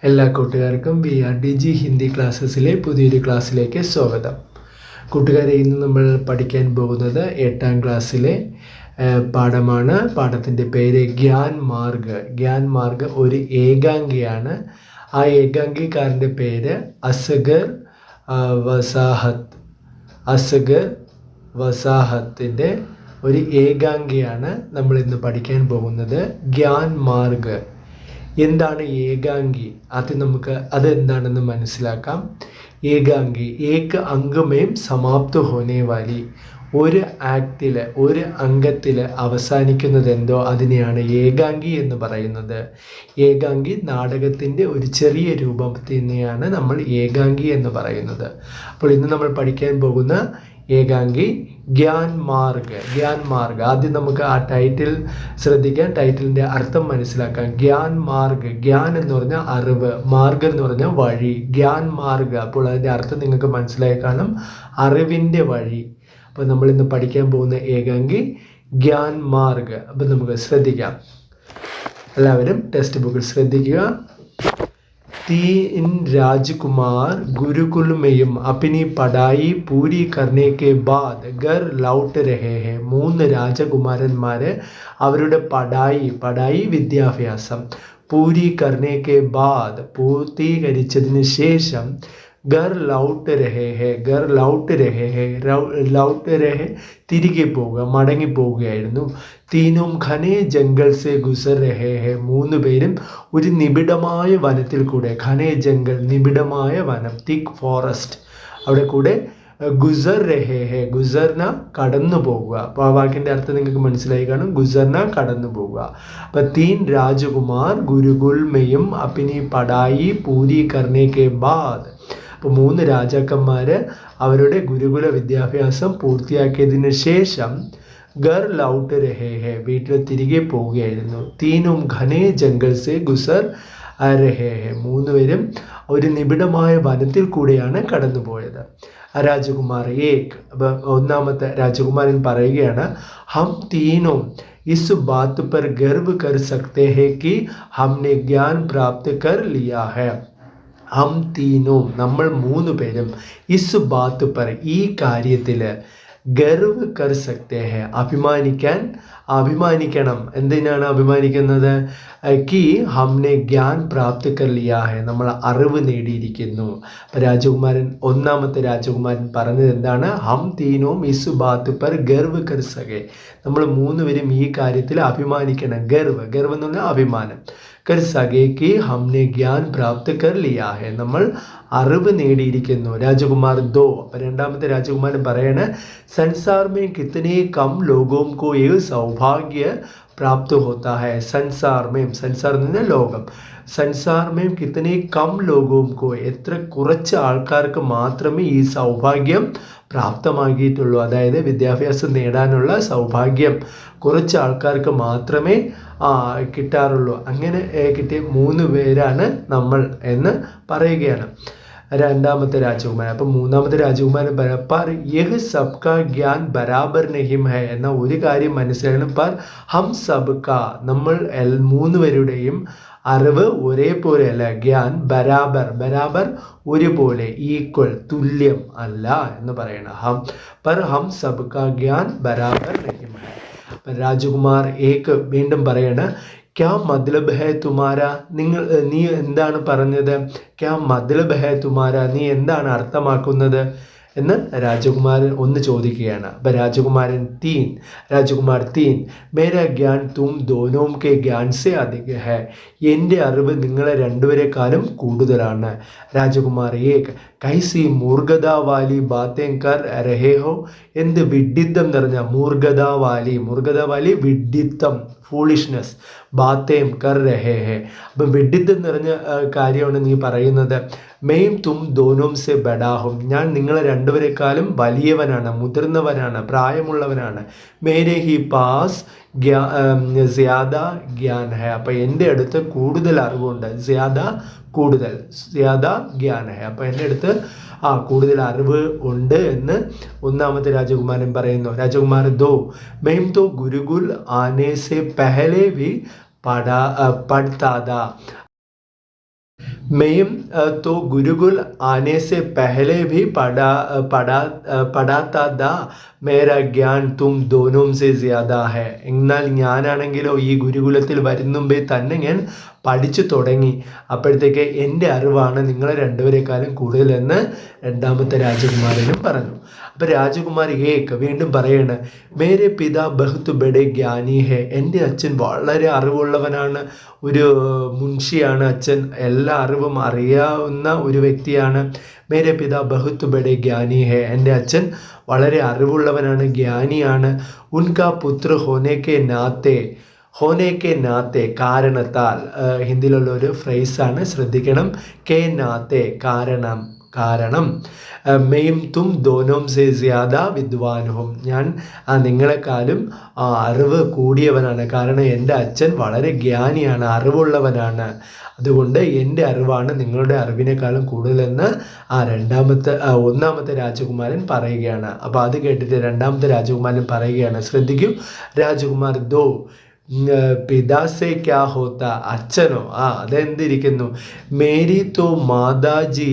എല്ലാ കൂട്ടുകാർക്കും BRDG ഹിന്ദി ക്ലാസ്സസിലെ പുതിയൊരു ക്ലാസ്സിലേക്ക് സ്വാഗതം. കൂട്ടുകാരെ, ഇന്ന് നമ്മൾ പഠിക്കാൻ പോകുന്നത് 8ാം ക്ലാസ്സിലെ പാഠമാണ്. പാഠത്തിൻ്റെ പേര് ഗ്യാൻ മാർഗ്. ഗ്യാൻ മാർഗ് ഒരു ഏകാംഗിയാണ്. ആ ഏകാംഗിക്കാരൻ്റെ പേര് അസ്ഗർ വസാഹത്ത്. അസ്ഗർ വസാഹത്തിൻ്റെ ഒരു ഏകാംഗിയാണ് നമ്മൾ ഇന്ന് പഠിക്കാൻ പോകുന്നത്. ഗ്യാൻ മാർഗ് എന്താണ് ഏകാംഗി? ആദ്യം നമുക്ക് അതെന്താണെന്ന് മനസ്സിലാക്കാം. ഏകാംഗി ഏക അംഗമേം സമാപ്ത ഹോനെ വാലി, ഒരു ആക്റ്റിൽ ഒരു അംഗത്തിൽ അവസാനിക്കുന്നത് എന്തോ അതിനെയാണ് ഏകാംഗി എന്ന് പറയുന്നത്. ഏകാംഗി നാടകത്തിൻ്റെ ഒരു ചെറിയ രൂപത്തിനെയാണ് നമ്മൾ ഏകാംഗി എന്ന് പറയുന്നത്. അപ്പോൾ ഇന്ന് നമ്മൾ പഠിക്കാൻ പോകുന്ന ഏകാംഗി ഗ്യാൻ മാർഗ്. ഗ്യാൻ മാർഗ്, ആദ്യം നമുക്ക് ആ ടൈറ്റിൽ ശ്രദ്ധിക്കാം, ടൈറ്റിലിൻ്റെ അർത്ഥം മനസ്സിലാക്കാം. ഗ്യാൻ മാർഗ്, ഗ്യാൻ എന്ന് പറഞ്ഞാൽ അറിവ്, മാർഗ് എന്ന് പറഞ്ഞാൽ വഴി. ഗ്യാൻ മാർഗ്, അപ്പോൾ അതിൻ്റെ അർത്ഥം നിങ്ങൾക്ക് മനസ്സിലായി കാണും, അറിവിൻ്റെ വഴി. അപ്പോൾ നമ്മൾ ഇന്ന് പഠിക്കാൻ പോകുന്ന ഏകാംഗി ഗ്യാൻ മാർഗ്. അപ്പം നമുക്ക് ശ്രദ്ധിക്കാം. എല്ലാവരും ടെക്സ്റ്റ് ബുക്കിൽ ശ്രദ്ധിക്കുക. 3 राजकुमार गुरुकुल में अपनी पढ़ाई पूरी करने के बाद घर लौट रहे हैं. 3 രാജകുമാരന്മാര് അവരുടെ പഠായി വിദ്യാഭ്യാസം പൂരി കർണേ കെ ബാദ് പൂർത്തീകരിച്ചതിന് ശേഷം घर लौट रहे हैं. घर लौट रहे हैं, लौट रहे തിരികെ പോവുക, മടങ്ങി പോവുകയായിരുന്നു. തീനും ഘനേ ജംഗൽ സെ ഗുസർ രഹേ ഹെ, 3 പേരും ഒരു നിബിഡമായ വനത്തിൽ കൂടെ, ഘനേ ജംഗൽ നിബിഡമായ വനം, തിക് ഫോറസ്റ്റ്, അവിടെ കൂടെ ഗുസർ രഹേ ഹെ, ഗുസർന കടന്നു പോകുക. അപ്പോൾ ആ വാക്കിൻ്റെ അർത്ഥം നിങ്ങൾക്ക് മനസ്സിലായി കാണും, ഗുസർന കടന്നു പോകുക. അപ്പം 3 രാജകുമാർ ഗുരുകുൽ മെയും അപ്പിനി പടായി പൂരി കർണേ കെ ബാദ്, അപ്പോൾ 3 രാജാക്കന്മാർ അവരുടെ ഗുരുകുല വിദ്യാഭ്യാസം പൂർത്തിയാക്കിയതിന് ശേഷം ഗർ ലൗട്ട് രഹേ ഹെ, വീട്ടിൽ തിരികെ പോവുകയായിരുന്നു. തീനും ഘനേ ജംഗൽ സെ ഗുസർ രഹേ ഹെ, 3 പേരും ഒരു നിബിഡമായ വനത്തിൽ കൂടെയാണ് കടന്നുപോയത്. രാജകുമാർ ഏക്, ഒന്നാമത്തെ രാജകുമാരൻ പറയുകയാണ്, ഹം തീനോ ഇസ് ബാത് പർ ഗർവ് കർ സക്തേ ഹെ കി ഹംനെ ജ്ഞാൻ പ്രാപ്ത് കർ ലിയാ ഹെ. ഹം തീനോ, നമ്മൾ 3 പേരും, ഇസ് ബാത്ത് പർ, ഈ കാര്യത്തിൽ, ഗർവ് കർ സക്തേ ഹെ, അഭിമാനിക്കണം. എന്തിനാണ് അഭിമാനിക്കുന്നത്? കി ഹംനെ ജ്ഞാൻ പ്രാപ്ത് കർ ലിയാ ഹെ, നമ്മൾ അറിവ് നേടിയിരിക്കുന്നു. രാജകുമാരൻ, ഒന്നാമത്തെ രാജകുമാരൻ പറഞ്ഞത് എന്താണ്? ഹം തീനോം ഇസ് ബാത്ത് പർ ഗർവ് കർ സകെ, നമ്മൾ 3 പേരും ഈ കാര്യത്തിൽ അഭിമാനിക്കണം. ഗർവ് എന്ന് പറഞ്ഞാൽ അഭിമാനം. കർ സകേക്ക് ഹംനെ ജ്ഞാൻ പ്രാപ്ത് കർ ലിയാ ഹെ, നമ്മൾ അറിവ് നേടിയിരിക്കുന്നു. രാജകുമാർ 2, അപ്പം രണ്ടാമത്തെ രാജകുമാരൻ പറയാണ്, സംസാർ മേ കിത്തനെ കം ലോഗോം കോ യേ സൗഭാഗ്യ പ്രാപ്ത് ഹോത്താ ഹെ. സംസാർ എന്ന് പറഞ്ഞാൽ ലോകം. സംസാർ മേം കിത്തനെ കം ലോകവും കോ, എത്ര കുറച്ച് ആൾക്കാർക്ക് മാത്രമേ ഈ സൗഭാഗ്യം പ്രാപ്തമാക്കിയിട്ടുള്ളൂ. അതായത് വിദ്യാഭ്യാസം നേടാനുള്ള സൗഭാഗ്യം കുറച്ച് ആൾക്കാർക്ക് മാത്രമേ കിട്ടാറുള്ളൂ. അങ്ങനെ കിട്ടിയ 3 പേരാണ് നമ്മൾ എന്ന് പറയുകയാണ് രണ്ടാമത്തെ രാജകുമാരൻ. അപ്പം മൂന്നാമത്തെ രാജകുമാരൻ പറയാം, പർ യഹ് സബ്കാ ഗ്യാൻ ബരാബർ നഹിം ഹെ, എന്ന ഒരു കാര്യം മനസ്സിലാക്കണം. പർ ഹം സബ്കാ, നമ്മൾ 3 പേരുടെയും അറിവ് ഒരേപോലെ അല്ല. ഗ്യാൻ ബരാബർ ഒരുപോലെ, ഈക്വൽ, തുല്യം അല്ല എന്ന് പറയണം. പർ ഹം സബ്കാ ഗ്യാൻ ബരാബർ നഹിം ഹെ. രാജകുമാർ ഏക് വീണ്ടും പറയണ, ക്യാ മത്ലബ് ഹേ തുമാര, നീ എന്താണ് പറഞ്ഞത്? ക്യാ മത്ലബ് ഹേ തുമാര, നീ എന്താണ് അർത്ഥമാക്കുന്നത് എന്ന് രാജകുമാരൻ 1 ചോദിക്കുകയാണ്. അപ്പം രാജകുമാർ 3, മേരാ ഗ്യാൻ തും ദോനോം കെ ഗ്യാൻ സെ അധിക ഹേ, എൻ്റെ അറിവ് നിങ്ങളെ 2 പേരെക്കാളും കൂടുതലാണ്. രാജകുമാർ ഏക്, കൈസി മൂർഖത വാലി ബാത്തേം കർ രഹേ ഹോ, എന്ത് വിഡ്ഢിത്തം നിറഞ്ഞ, മൂർഖത വാലി വിഡ്ഢിത്തം, ഫൂളിഷ്നെസ്, ബാത്തേം കർ രഹേ ഹേ, അപ്പം വിഡ്ഢിത്തം നിറഞ്ഞ കാര്യമാണ് നീ പറയുന്നത്. മെയിം തും ദോനോം സെ ബഡാഹും, ഞാൻ നിങ്ങളെ 2 പേരെക്കാളും വലിയവനാണ്, മുതിർന്നവനാണ്, പ്രായമുള്ളവനാണ്. മേരെ ഹി പാസ് ജ്യാദ ഗ്യാൻ ഹെ, അപ്പം എൻ്റെ അടുത്ത് കൂടുതൽ അറിവുണ്ട്. കൂടുതൽ ഗ്യാൻ ഹെ, അപ്പം എൻ്റെ അടുത്ത് കൂടുതൽ അറിവ് ഉണ്ട് എന്ന് ഒന്നാമത്തെ രാജകുമാരൻ പറയുന്നു. രാജകുമാർ 2, മെയിം തോ ഗുരുകുൽ ആനെ സെ പെഹലെ ഭി പഠതാ, मैं तो गुरुकुल आने से पहले भी पढ़ाता था मेरा ज्ञान तुम दोनों से ज़्यादा है എന്നാൽ ഞാനാണെങ്കിലോ ഈ ഗുരുകുലത്തിൽ വരും മുമ്പേ തന്നെ ഞാൻ പഠിച്ചു തുടങ്ങി അപ്പോഴത്തേക്ക് എൻ്റെ അറിവാണ് നിങ്ങളെ രണ്ടുപേരെക്കാളും കൂടുതലെന്ന് രണ്ടാമത്തെ രാജകുമാരനും പറഞ്ഞു. അപ്പോൾ രാജകുമാരി വീണ്ടും പറയാണ് മേരെ പിതാ ബഹുത്ത് ബഡേ ജ്ഞാനി ഹെ, എൻ്റെ അച്ഛൻ വളരെ അറിവുള്ളവനാണ്, ഒരു മുൻഷിയാണ് അച്ഛൻ, എല്ലാ അറിവും അറിയാവുന്ന ഒരു വ്യക്തിയാണ്. മേരെ പിതാ ബഹുത്ത് ബഡേ ജ്ഞാനി ഹെ, എൻ്റെ അച്ഛൻ വളരെ അറിവുള്ളവനാണ്, ജ്ഞാനിയാണ്. ഉൻകാ പുത്ര ഹോനേക്കെ നാത്തെ കാരണത്താൽ, ഹിന്ദിയിലുള്ള ഒരു ഫ്രേസാണ്, ശ്രദ്ധിക്കണം. കെ നാത്തെ കാരണം മെയും തും ദോനോം സെ ജ്യാദ വിദ്വാനുഹും, ഞാൻ നിങ്ങളെക്കാളും അറിവ് കൂടിയവനാണ്. കാരണം എൻ്റെ അച്ഛൻ വളരെ ജ്ഞാനിയാണ്, അറിവുള്ളവനാണ്. അതുകൊണ്ട് എൻ്റെ അറിവാണ് നിങ്ങളുടെ അറിവിനേക്കാളും കൂടുതലെന്ന് ഒന്നാമത്തെ രാജകുമാരൻ പറയുകയാണ്. അപ്പോൾ അത് കേട്ടിട്ട് രണ്ടാമത്തെ രാജകുമാരൻ പറയുകയാണ്, ശ്രദ്ധിക്കൂ. രാജകുമാർ ദോ പിതാസെ ക്യാ ഹോത്ത, അച്ഛനോ അതെന്തിരിക്കുന്നു. മേരി തോ മാതാജി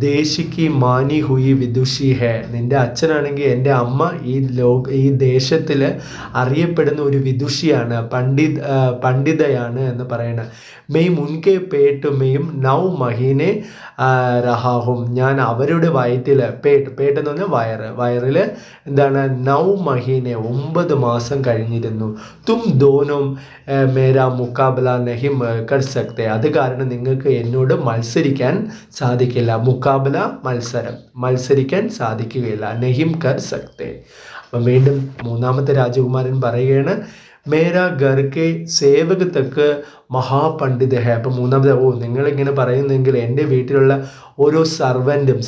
ദേശിക്ക് മാനി ഹുയി വിദുഷി ഹെ, നിൻ്റെ അച്ഛനാണെങ്കിൽ എൻ്റെ അമ്മ ഈ ദേശത്തിൽ അറിയപ്പെടുന്ന ഒരു വിദുഷിയാണ്, പണ്ഡിതയാണ് എന്ന് പറയണ. മെയ് മുൻകെ പേട്ടുമെയും 9 മഹീനെ റഹാഹും, ഞാൻ അവരുടെ വയറ്റിൽ പേട്ടെന്ന് പറഞ്ഞാൽ വയറിൽ എന്താണ് 9 മഹീനെ 9 മാസം കഴിഞ്ഞിരുന്നു. തും ദോനും മേരാ മുക്കാബല നഹി കർ സക്തെ, അത് കാരണം നിങ്ങൾക്ക് എന്നോട് മത്സരിക്കാൻ സാധിക്കില്ല. മുക്കാബല മത്സരിക്കാൻ സാധിക്കുകയില്ല. നഹിം കർ സക്തെ. അപ്പം വീണ്ടും മൂന്നാമത്തെ രാജകുമാരൻ പറയുകയാണ്, മേരാ ഘർക്കെ സേവക് തക്ക് മഹാപണ്ഡിത ഹെ. അപ്പം മൂന്നാമത് നിങ്ങളിങ്ങനെ പറയുന്നെങ്കിൽ എൻ്റെ വീട്ടിലുള്ള ഓരോ സർവൻറ്റും,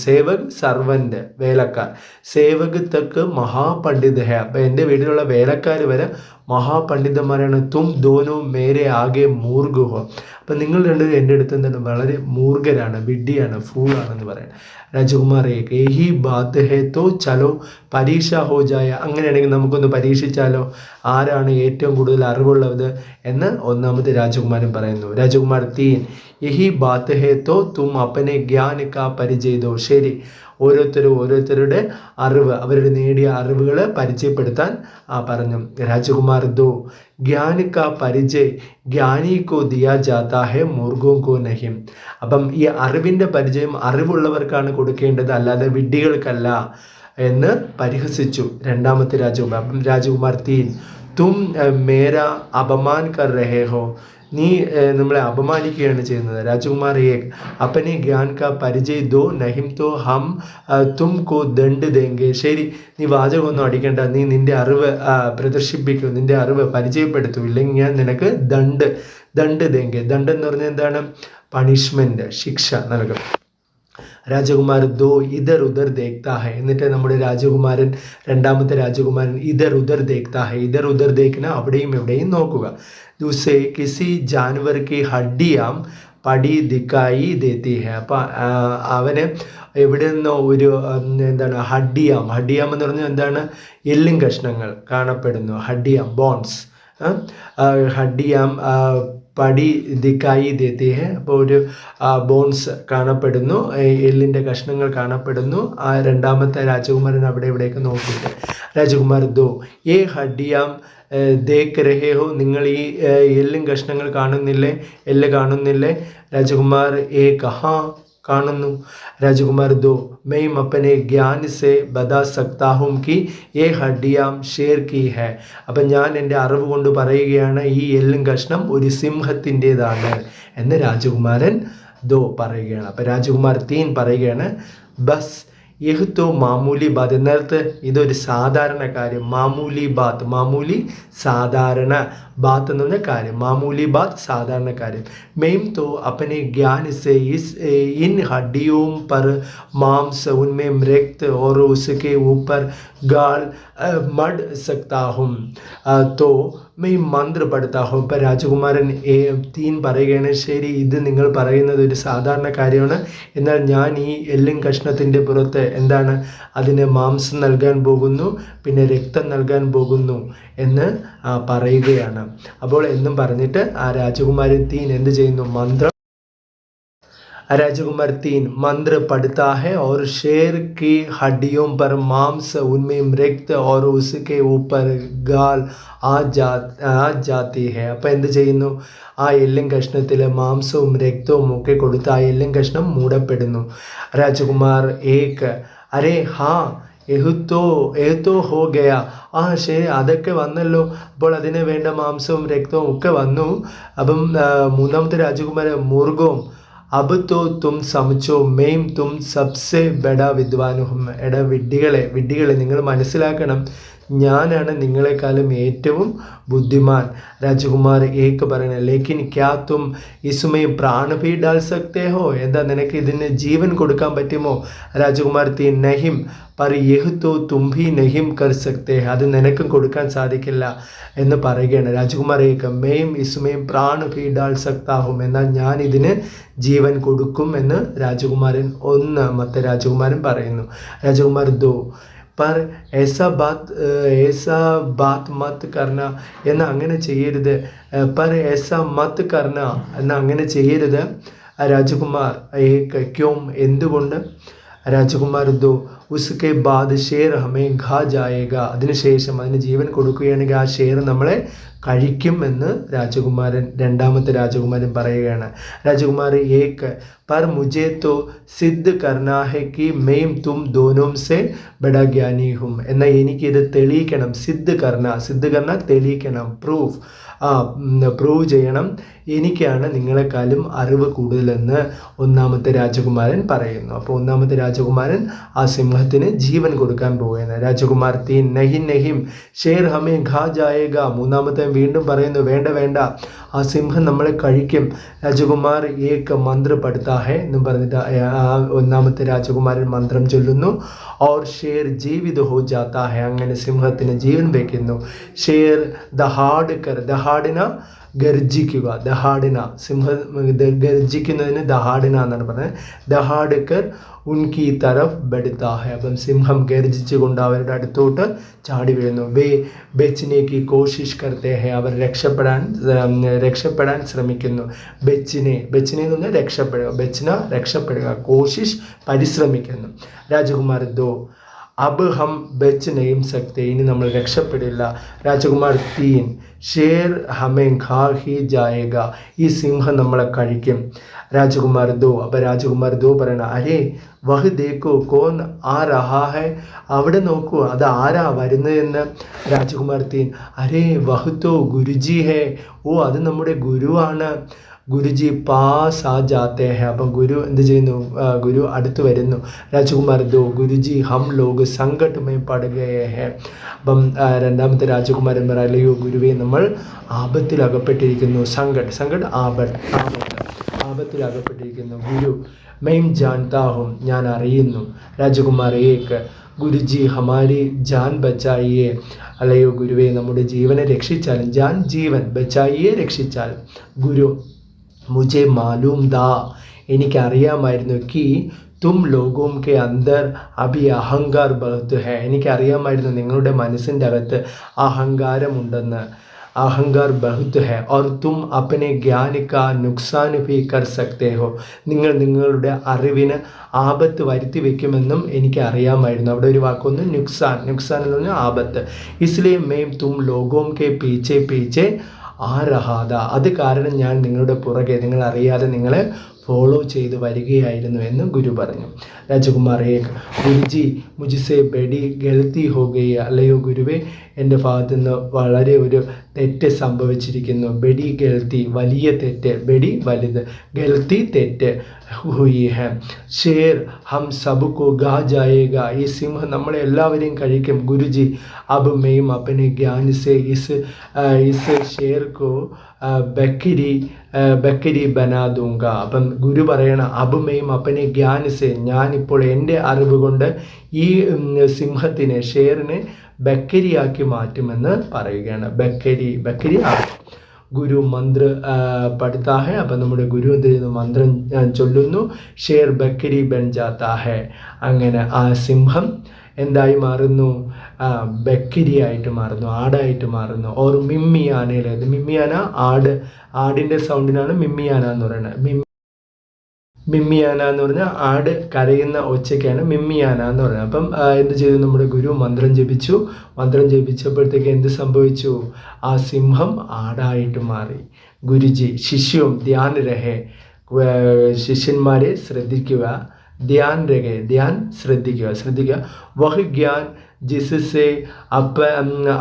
സർവൻറ്റ് വേലക്കാർ, സേവക് തക്ക് മഹാപണ്ഡിത ഹെ, അപ്പം എൻ്റെ വീട്ടിലുള്ള വേലക്കാർ വരെ മഹാപണ്ഡിതന്മാരാണ്. തും ദോനോ മേരെ ആകെ മൂർഖ് ഹോ, അപ്പം നിങ്ങൾ രണ്ടുപേരും എൻ്റെ അടുത്ത് എന്താണ് വളരെ മൂർഖരാണ്, വിഡ്ഢിയാണ്, ഫൂളാണെന്ന് പറയാം. രാജകുമാർ യഹി ബാത് ഹെ തോ ചലോ പരീക്ഷ ഹോ ജായ, അങ്ങനെയാണെങ്കിൽ നമുക്കൊന്ന് പരീക്ഷിച്ചാലോ ആരാണ് ഏറ്റവും കൂടുതൽ അറിവുള്ളത് എന്ന് ഒന്നാമത്തെ രാജകുമാരൻ പറയുന്നു. രാജകുമാർ 3 യഹി ബാത് ഹെ തോ തും അപ്പനെ ജ്ഞാൻ കാ പരിചയ ദോ, ശരി, ഓരോരുത്തരുടെ അറിവ്, അവരുടെ നേടിയ അറിവുകൾ പരിചയപ്പെടുത്താൻ പറഞ്ഞു. രാജകുമാർ ദോ ജ്ഞാൻ കാ പരിചയ ജ്ഞാനി കോ ദിയാ ജാതാ ഹെ മൂർഖോ കോ നഹിം, അപ്പം ഈ അറിവിൻ്റെ പരിചയം അറിവുള്ളവർക്കാണ് കൊടുക്കേണ്ടത്, അല്ലാതെ വിഡ്ഢികൾക്കല്ല എന്ന് പരിഹസിച്ചു രണ്ടാമത്തെ രാജകുമാർ. അപ്പം രാജകുമാർ 3 തും മേര അപമാൻ കർ രഹേ ഹോ, നീ നമ്മളെ അപമാനിക്കുകയാണ് ചെയ്യുന്നത്. രാജകുമാർ അപ്പനെ ജ്ഞാൻ കാ പരിചയ ദോ നഹിം തോ ഹം തും കോ ദണ്ഡ് ദേങ്കെ, ശരി, നീ വാചകമൊന്നും അടിക്കേണ്ട, നീ നിൻ്റെ അറിവ് പ്രദർശിപ്പിക്കൂ, നിൻ്റെ അറിവ് പരിചയപ്പെടുത്തൂ, ഇല്ലെങ്കിൽ ഞാൻ നിനക്ക് ദണ്ഡ് ദേങ്കെ. ദണ്ഡ് എന്ന് പറഞ്ഞാൽ എന്താണ്? പണിഷ്മെൻറ്റ്, ശിക്ഷ നൽകും. രാജകുമാർ ദോ ഇധർ ഉധർ ദേഖ്താ ഹെ, എന്നിട്ട് നമ്മുടെ രണ്ടാമത്തെ രാജകുമാരൻ ഇധർ ഉധർ ദേഖ്താ ഹെ, ഇധർ ഉധർ ദേഖ്ന, അവിടെയും എവിടെയും നോക്കുക. ദൂസേ കിസി ജാൻവർ കി ഹഡ്ഡിയാം പടി ദിക്കായി ദേത്തി ഹെ, അപ്പം അവന് എവിടെ നിന്നോ ഒരു എന്താണ് ഹഡ്ഡിയാം എന്ന് പറഞ്ഞാൽ എന്താണ്? എല്ലും കഷ്ണങ്ങൾ കാണപ്പെടുന്നു. ഹഡ്ഡിയാം ബോൺസ്, ഹഡ്ഡിയാം പടി ദിക്കായി ദേത്തി ഹെ, അപ്പോൾ ഒരു ബോൺസ് കാണപ്പെടുന്നു, എല്ലിൻ്റെ കഷ്ണങ്ങൾ കാണപ്പെടുന്നു. രണ്ടാമത്തെ രാജകുമാരൻ അവിടെ ഇവിടെയൊക്കെ നോക്കിയിട്ട് രാജകുമാർ ദോ ഹഡ്ഡിയാം ദേഖ് രഹേ ഹോ, നിങ്ങൾ ഈ എല്ലും കഷ്ണങ്ങൾ കാണുന്നില്ലേ? രാജകുമാർ കഹാ കാണുന്നു. രാജകുമാർ ദോ മെയിം അപ്പനെ ജ്ഞാൻ സെ ബതാ സക്താ ഹും കി യേ ഹഡ്ഡിയാം ഷേർ കി ഹെ, അപ്പം ഞാൻ എൻ്റെ അറിവ് കൊണ്ട് പറയുകയാണ് ഈ എല്ലും കഷ്ണം ഒരു സിംഹത്തിൻ്റെതാണ് എന്ന് രാജകുമാരൻ ദോ പറയുകയാണ്. അപ്പം രാജകുമാർ 3 പറയുകയാണ്, ബസ് യഹ് തോ മാമൂലി ബാത്ത്, നേരത്തെ ഇതൊരു സാധാരണ കാര്യം, മാമൂലി സാധാരണ, ബാത്ത് എന്ന് പറഞ്ഞ കാര്യം, മാമൂലി ബാത്ത് സാധാരണ കാര്യം. മെയിം തോ അപ്പനെ ജ്ഞാൻ സെ ഇൻ ഹഡ്ഡിയോं पर मांस उनमें रक्त और उसके ऊपर गाल मढ़ सकता हूँ तो मैं मंत्र पढ़ता हूँ. ഇപ്പം രാജകുമാരൻ 3 പറയുകയാണ്, ശരി, ഇത് നിങ്ങൾ പറയുന്നത് ഒരു സാധാരണ കാര്യമാണ്, എന്നാൽ ഞാൻ ഈ എല്ലും കഷ്ണത്തിൻ്റെ പുറത്ത് എന്താണ് അതിന് മാംസം നൽകാൻ പോകുന്നു, പിന്നെ രക്തം നൽകാൻ പോകുന്നു എന്ന് പറയുകയാണ്. അപ്പോൾ എന്നും പറഞ്ഞിട്ട് രാജകുമാരൻ 3 എന്ത് ചെയ്യുന്നു? राजकुमार 3 मंत्र पढ़ता है और शेर की हड्डियों पर मांस, उनमें मृत और उसके ऊपर गाल आ जाती है. അപ്പം എന്ത് ചെയ്യുന്നു? ആ എല്ലും കഷ്ണത്തിൽ മാംസവും രക്തവും ഒക്കെ കൊടുത്ത് ആ എല്ലും കഷ്ണം മൂടപ്പെടുന്നു. രാജകുമാർ ഏക് അരേ ഹാ എഹുത്തോ ഹോ ഗയ. ആ ശരി, അതൊക്കെ വന്നല്ലോ. അപ്പോൾ അതിന് വേണ്ട മാംസവും രക്തവും ഒക്കെ വന്നു. അപ്പം മൂന്നാമത്തെ രാജകുമാരൻ മുർഗോം അബ് തോ തും സമച്ചോ മെയിം തും സബ്സെ ബഡാ വിദ്വാനുഹും. എടാ വിഡ്ഢികളെ നിങ്ങൾ മനസ്സിലാക്കണം, ഞാനാണ് നിങ്ങളെക്കാളും ഏറ്റവും ബുദ്ധിമാൻ. രാജകുമാർ ഏക്ക് പറയണ ലേക്കിൻ ക്യാ തും ഇസുമേ പ്രാൺ ഭി ഡാൽ സക്തേ ഹോ. എന്താ നിനക്ക് ഇതിന് ജീവൻ കൊടുക്കാൻ പറ്റുമോ? രാജകുമാർ 3 നഹിം പർ യഹ് തോ തും ഭി നഹിം കർ സക്തേ. അത് നിനക്കും കൊടുക്കാൻ സാധിക്കില്ല എന്ന് പറയുകയാണ്. രാജകുമാർ ഏക്ക് മെയിം ഇസുമേ പ്രാൺ ഭി ഡാൽ സക്താ ഹും. എന്നാൽ ഞാൻ ഇതിന് ജീവൻ കൊടുക്കും എന്ന് രാജകുമാരൻ ഒന്നാമത്തെ രാജകുമാരൻ പറയുന്നു. രാജകുമാർ 2 पर ऐसा बात मत करना എന്ന് അങ്ങനെ ചെയ്യരുത്. पर ऐसा मत करना എന്ന് അങ്ങനെ ചെയ്യരുത്. രാജകുമാർ ഏക് ക്യോം എന്തുകൊണ്ട്? രാജകുമാർ 2 ഉസ്കെ ബാദ് ഷേർ ഹമേ ഖാ ജായേഗ. അതിനുശേഷം അതിന് ജീവൻ കൊടുക്കുകയാണെങ്കിൽ ആ ഷേർ നമ്മളെ കഴിക്കും എന്ന് രണ്ടാമത്തെ രാജകുമാരൻ പറയുകയാണ്. രാജകുമാർ ഏക് पर मुझे तो सिद्ध करना है कि मैं तुम दोनों से बड़ा ज्ञानी हूँ. എന്നാൽ എനിക്കിത് തെളിയിക്കണം. സിദ്ധ് കർണ തെളിയിക്കണം, പ്രൂവ് ചെയ്യണം. എനിക്കാണ് നിങ്ങളെക്കാളും അറിവ് കൂടുതലെന്ന് ഒന്നാമത്തെ രാജകുമാരൻ പറയുന്നു. അപ്പോൾ ഒന്നാമത്തെ രാജകുമാരൻ ആ സിംഹത്തിന് ജീവൻ കൊടുക്കാൻ പോവുകയാണ്. രാജകുമാർ 3 നഹിം ഷേർ ഹമേ ഖാ ജായേഗ. മൂന്നാമത്തെ വീണ്ടും പറയുന്നു വേണ്ട, ആ സിംഹം നമ്മളെ കഴിക്കും. രാജകുമാർ ഏക് മന്ത്ര പഠിത്താ ഹെ എന്ന് പറഞ്ഞിട്ട് ഒന്നാമത്തെ രാജകുമാരൻ മന്ത്രം ചൊല്ലുന്നു. ഓർ ഷേർ ജീവിത ഹോ ജാത്താ ഹെ. അങ്ങനെ സിംഹത്തിന് ജീവൻ വയ്ക്കുന്നു. ഷേർ ദഹാഡിന ഗർജിക്കുക. സിംഹം ഗർജിക്കുന്നതിന് ദഹാഡിന എന്നാണ് പറഞ്ഞത്. ദഹാഡ്കർ ഉൻകി തരഫ് ബെടുത്താ ഹെ. അപ്പം സിംഹം ഗർജിച്ചുകൊണ്ട് അവരുടെ അടുത്തോട്ട് ചാടി വീഴുന്നു. വേ ബെച്ചിനേക്ക് കോശിഷ് കർത്തേ ഹെ. അവർ രക്ഷപ്പെടാൻ ശ്രമിക്കുന്നു. ബെച്ചിനെ എന്ന് പറഞ്ഞാൽ രക്ഷപ്പെടുക. കോശിഷ് പരിശ്രമിക്കുന്നു. രാജകുമാർ 2 അബ് ഹം ബച്ച് നെയ്യും സക്തേ. ഇനി നമ്മൾ രക്ഷപ്പെടില്ല. രാജകുമാർ 3 ഷേർ ഹമേ ഖാ ഹി ജായേഗ. ഈ സിംഹം നമ്മളെ കഴിക്കും. രാജകുമാർ 2 അപ്പോൾ രാജകുമാർ 2 പറയണ അരേ വഹ് ദേക്കോ കോൻ ആ രഹാ ഹെ. അവിടെ നോക്കൂ, അത് ആരാ വരുന്നതെന്ന്. രാജകുമാർ 3 അരേ വഹ് തോ ഗുരുജി ഹെ. ഓ, അത് നമ്മുടെ ഗുരുവാണ്. ഗുരുജി പാസ് ആ ജാത്തേ ഹെ. അപ്പം ഗുരു എന്ത് ചെയ്യുന്നു? ഗുരു അടുത്ത് വരുന്നു. രാജകുമാർ 2 ഗുരുജി ഹം ലോഗ് സംകട്ട് മേ പട് ഗയേ ഹെ. അപ്പം രണ്ടാമത്തെ രാജകുമാരൻ പറയല്ലയോ ഗുരുവേ, നമ്മൾ ആപത്തിലകപ്പെട്ടിരിക്കുന്നു. സംകട്ട് ആപത്തിലകപ്പെട്ടിരിക്കുന്നു. ഗുരു മെയിം ജാൻതാ ഹും. ഞാൻ അറിയുന്നു. രാജകുമാർ ഏക് ഗുരുജി ഹമാരി ജാൻ ബച്ചായിയെ. അല്ലയോ ഗുരുവേ, നമ്മുടെ ജീവനെ രക്ഷിച്ചാലും. ജീവൻ ബച്ചായിയെ രക്ഷിച്ചാൽ. ഗുരു മുझे മാലൂം ദാ. എനിക്കറിയാമായിരുന്നു. കി തും ലോഗോം കെ അന്തർ അഭി അഹങ്കാർ ബഹുത് ഹെ. എനിക്കറിയാമായിരുന്നു നിങ്ങളുടെ മനസ്സിൻ്റെ അകത്ത് അഹങ്കാരമുണ്ടെന്ന്. അഹങ്കാർ ബഹുത് ഹെ और तुम अपने ज्ञान का नुकसान भी कर सकते हो. നിങ്ങൾ നിങ്ങളുടെ അറിവിന് ആപത്ത് വരുത്തി വെക്കുമെന്നും എനിക്ക് അറിയാമായിരുന്നു. അവിടെ ഒരു വാക്കൊന്ന് നുക്സാൻ എന്ന് പറഞ്ഞാൽ ആപത്ത്. इसलिए मैं तुम लोगों के पीछे ആ രഹാദ. അത് കാരണം ഞാൻ നിങ്ങളുടെ പുറകെ, നിങ്ങൾ അറിയാതെ നിങ്ങളെ ഫോളോ ചെയ്ത് വരികയായിരുന്നു എന്ന് ഗുരു പറഞ്ഞു. രാജകുമാർ ഏക് ഗുരുജി മുജിസെ ബെഡി ഗൽത്തി ഹോ ഗയി. അല്ലയോ ഗുരുവേ, എൻ്റെ ഭാഗത്തു നിന്ന് വളരെ ഒരു തെറ്റ് സംഭവിച്ചിരിക്കുന്നു. ബെഡി ഗൽത്തി വലിയ തെറ്റ്. ബെഡി വലുത്, ഗൽത്തി തെറ്റ്. ഹുയി ഹെ ഷേർ ഹം സബ്കോ ഗാ ജായേഗ. ഈ സിംഹം നമ്മളെ എല്ലാവരെയും കഴിക്കും. ഗുരുജി അബ് മെയിം അപ്പനെ ജ്ഞാൻ സെ ഇസ് ഷേർ കോ ബക്കരി ബനാ ദൂങ്ക. അപ്പം ഗുരു പറയണ അബ് മെയിം അപ്പനെ ജ്ഞാൻ സെ. ഞാനിപ്പോൾ എൻ്റെ അറിവ് കൊണ്ട് ഈ സിംഹത്തിനെ, ഷേറിനെ ബക്കരിയാക്കി മാറ്റുമെന്ന് പറയുകയാണ്. ബക്കരി ആക്കും. ഗുരു മന്ത്ര പഠിത്താ ഹെ. അപ്പം നമ്മുടെ ഗുരു എന്ത് ചെയ്യുന്നു? മന്ത്രം ചൊല്ലുന്നു. ഷേർ ബക്കരി ബൻ ജാത്താ ഹെ. അങ്ങനെ ആ സിംഹം എന്തായി മാറുന്നു? ബക്കരിയായിട്ട് മാറുന്നു, ആടായിട്ട് മാറുന്നു. ഓർ മിമ്മിയാനയിലേത്. മിമ്മിയാന ആടിൻ്റെ സൗണ്ടിനാണ് മിമ്മിയാന എന്ന് പറയുന്നത്. മിമ്മിയാന എന്ന് പറഞ്ഞാൽ ആട് കരയുന്ന ഒച്ചയ്ക്കാണ് മിമ്മിയാന എന്ന് പറയുന്നത്. അപ്പം എന്ത് ചെയ്തു, നമ്മുടെ ഗുരു മന്ത്രം ജപിച്ചു. മന്ത്രം ജപിച്ചപ്പോഴത്തേക്ക് എന്ത് സംഭവിച്ചു, ആ സിംഹം ആടായിട്ട് മാറി. ഗുരുജി ശിഷ്യം ധ്യാൻ രഹേ, ശിഷ്യന്മാരെ ശ്രദ്ധിക്കുക, ധ്യാൻ രഹേ, ധ്യാൻ ശ്രദ്ധിക്കുക. വഹ് ജ്ഞാൻ जिससे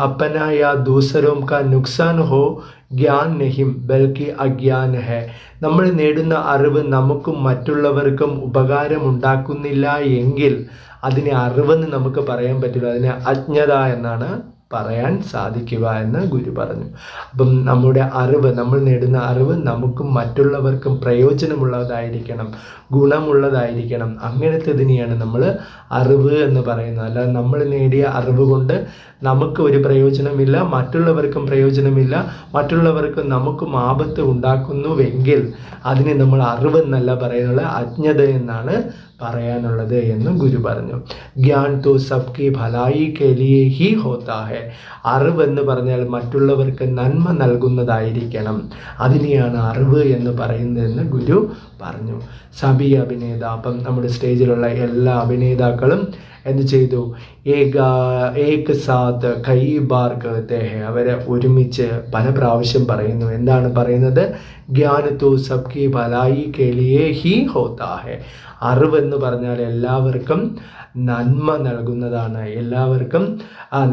अपना या दूसरों का नुकसान हो ജ്ഞാൻ നഹിം ബൽക്കി അജ്ഞാൻ ഹെ. നമ്മൾ നേടുന്ന അറിവ് നമുക്കും മറ്റുള്ളവർക്കും ഉപകാരമുണ്ടാക്കുന്നില്ല എങ്കിൽ അതിനെ അറിവെന്ന് നമുക്ക് പറയാൻ പറ്റില്ല, അതിനെ അജ്ഞത എന്നാണ് പറയാൻ സാധിക്കുക എന്ന് ഗുരു പറഞ്ഞു. അപ്പം നമ്മുടെ അറിവ്, നമ്മൾ നേടുന്ന അറിവ് നമുക്കും മറ്റുള്ളവർക്കും പ്രയോജനമുള്ളതായിരിക്കണം, ഗുണമുള്ളതായിരിക്കണം. അങ്ങനത്തേതിനെയാണ് നമ്മൾ അറിവ് എന്ന് പറയുന്നത്. അല്ലാതെ നമ്മൾ നേടിയ അറിവ് കൊണ്ട് നമുക്ക് ഒരു പ്രയോജനമില്ല, മറ്റുള്ളവർക്കും പ്രയോജനമില്ല, മറ്റുള്ളവർക്ക് നമുക്കും ആപത്ത് ഉണ്ടാക്കുന്നുവെങ്കിൽ അതിനെ നമ്മൾ അറിവെന്നല്ല പറയുന്നത്, അജ്ഞത എന്നാണ് പറയാനുള്ളത് എന്ന് ഗുരു പറഞ്ഞു. ജ്ഞാൻ തോ സബ്കി ഭലായി കെ ലിയേ ഹി ഹോത്താ ഹെ. അറിവെന്ന് പറഞ്ഞാൽ മറ്റുള്ളവർക്ക് നന്മ നൽകുന്നതായിരിക്കണം, അതിനെയാണ് അറിവ് എന്ന് പറയുന്നതെന്ന് ഗുരു പറഞ്ഞു. സബി അഭിനേത, അപ്പം നമ്മുടെ സ്റ്റേജിലുള്ള എല്ലാ അഭിനേതാക്കളും എന്ത് ചെയ്തു, ഏക് സാത്ത് കൈ ബാർ കഹത്തെ ഹെ, അവരെ ഒരുമിച്ച് പല പ്രാവശ്യം പറയുന്നു. എന്താണ് പറയുന്നത്, ജ്ഞാൻ തോ സബ്കി ഭലായി കെ ലിയേ ഹി ഹോത്താ ഹെ. അറിവെന്ന് പറഞ്ഞാൽ എല്ലാവർക്കും നന്മ നൽകുന്നതാണ്, എല്ലാവർക്കും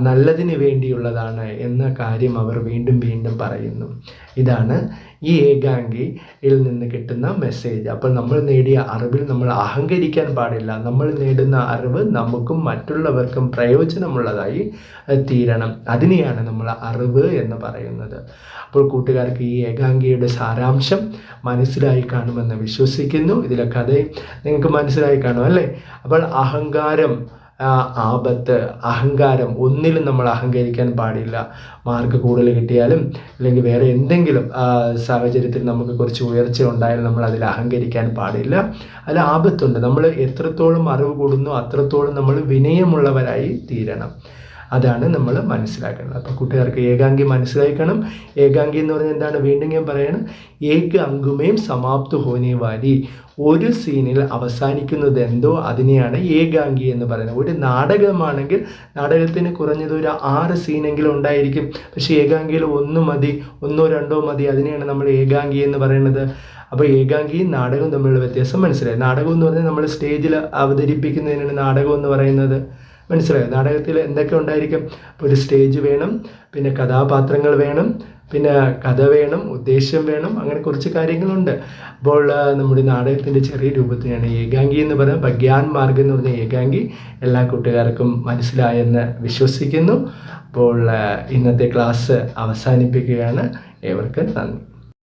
നല്ലതിന് വേണ്ടിയുള്ളതാണ് എന്ന കാര്യം അവർ വീണ്ടും വീണ്ടും പറയുന്നു. ഇതാണ് ഈ ഏകാംഗിയിൽ നിന്ന് കിട്ടുന്ന മെസ്സേജ്. അപ്പോൾ നമ്മൾ നേടിയ അറിവിൽ നമ്മൾ അഹങ്കരിക്കാൻ പാടില്ല. നമ്മൾ നേടുന്ന അറിവ് നമുക്കും മറ്റുള്ളവർക്കും പ്രയോജനമുള്ളതായി തീരണം. അതിനെയാണ് നമ്മൾ അറിവ് എന്ന് പറയുന്നത്. അപ്പോൾ കൂട്ടുകാർക്ക് ഈ ഏകാംഗിയുടെ സാരാംശം മനസ്സിലായി കാണുമെന്ന് വിശ്വസിക്കുന്നു. ഇതിലെ കഥ നിങ്ങൾക്ക് മനസ്സിലായി കാണും അല്ലേ? അപ്പോൾ അഹങ്കാരം, ആപത്ത്, അഹങ്കാരം, ഒന്നിലും നമ്മൾ അഹങ്കരിക്കാൻ പാടില്ല. മാർക്ക് കൂടുതൽ കിട്ടിയാലും അല്ലെങ്കിൽ വേറെ എന്തെങ്കിലും സാഹചര്യത്തിൽ നമുക്ക് കുറച്ച് ഉയർച്ച ഉണ്ടായാലും നമ്മൾ അതിൽ അഹങ്കരിക്കാൻ പാടില്ല. അതിൽ ആപത്തുണ്ട്. നമ്മൾ എത്രത്തോളം അറിവ് കൂടുന്നു അത്രത്തോളം നമ്മൾ വിനയമുള്ളവരായി തീരണം. അതാണ് നമ്മൾ മനസ്സിലാക്കേണ്ടത്. അപ്പോൾ കൂട്ടുകാർക്ക് ഏകാംഗി മനസ്സിലാക്കണം. ഏകാംഗി എന്ന് പറഞ്ഞാൽ എന്താണ്, വീണ്ടും ഞാൻ പറയണം, ഏക അങ്കുമേം സമാപ്തു ഹോനെ വാലി, ഒരു സീനിൽ അവസാനിക്കുന്നത് എന്തോ അതിനെയാണ് ഏകാംഗി എന്ന് പറയുന്നത്. ഒരു നാടകമാണെങ്കിൽ നാടകത്തിന് കുറഞ്ഞത് ഒരു 6 സീനെങ്കിലും ഉണ്ടായിരിക്കും. പക്ഷേ ഏകാംഗിയിൽ 1 മതി, 1 2 മതി. അതിനെയാണ് നമ്മൾ ഏകാംഗി എന്ന് പറയുന്നത്. അപ്പോൾ ഏകാംഗിയും നാടകവും തമ്മിലുള്ള വ്യത്യാസം മനസ്സിലായി. നാടകം എന്ന് പറഞ്ഞാൽ നമ്മൾ സ്റ്റേജിൽ അവതരിപ്പിക്കുന്നതിനാണ് നാടകം എന്ന് പറയുന്നത്. മനസ്സിലായോ? നാടകത്തിൽ എന്തൊക്കെ ഉണ്ടായിരിക്കും, ഇപ്പോൾ ഒരു സ്റ്റേജ് വേണം, പിന്നെ കഥാപാത്രങ്ങൾ വേണം, പിന്നെ കഥ വേണം, ഉദ്ദേശ്യം വേണം, അങ്ങനെ കുറച്ച് കാര്യങ്ങളുണ്ട്. അപ്പോൾ നമ്മുടെ നാടകത്തിൻ്റെ ചെറിയ രൂപത്തിനാണ് ഏകാംഗി എന്ന് പറയുന്നത്. ഭഗ്യാൻ മാർഗം എന്ന് പറഞ്ഞ ഏകാംഗി എല്ലാ കൂട്ടുകാർക്കും മനസ്സിലായെന്ന് വിശ്വസിക്കുന്നു. അപ്പോൾ ഇന്നത്തെ ക്ലാസ് അവസാനിപ്പിക്കുകയാണ്. ഏവർക്കും നന്ദി.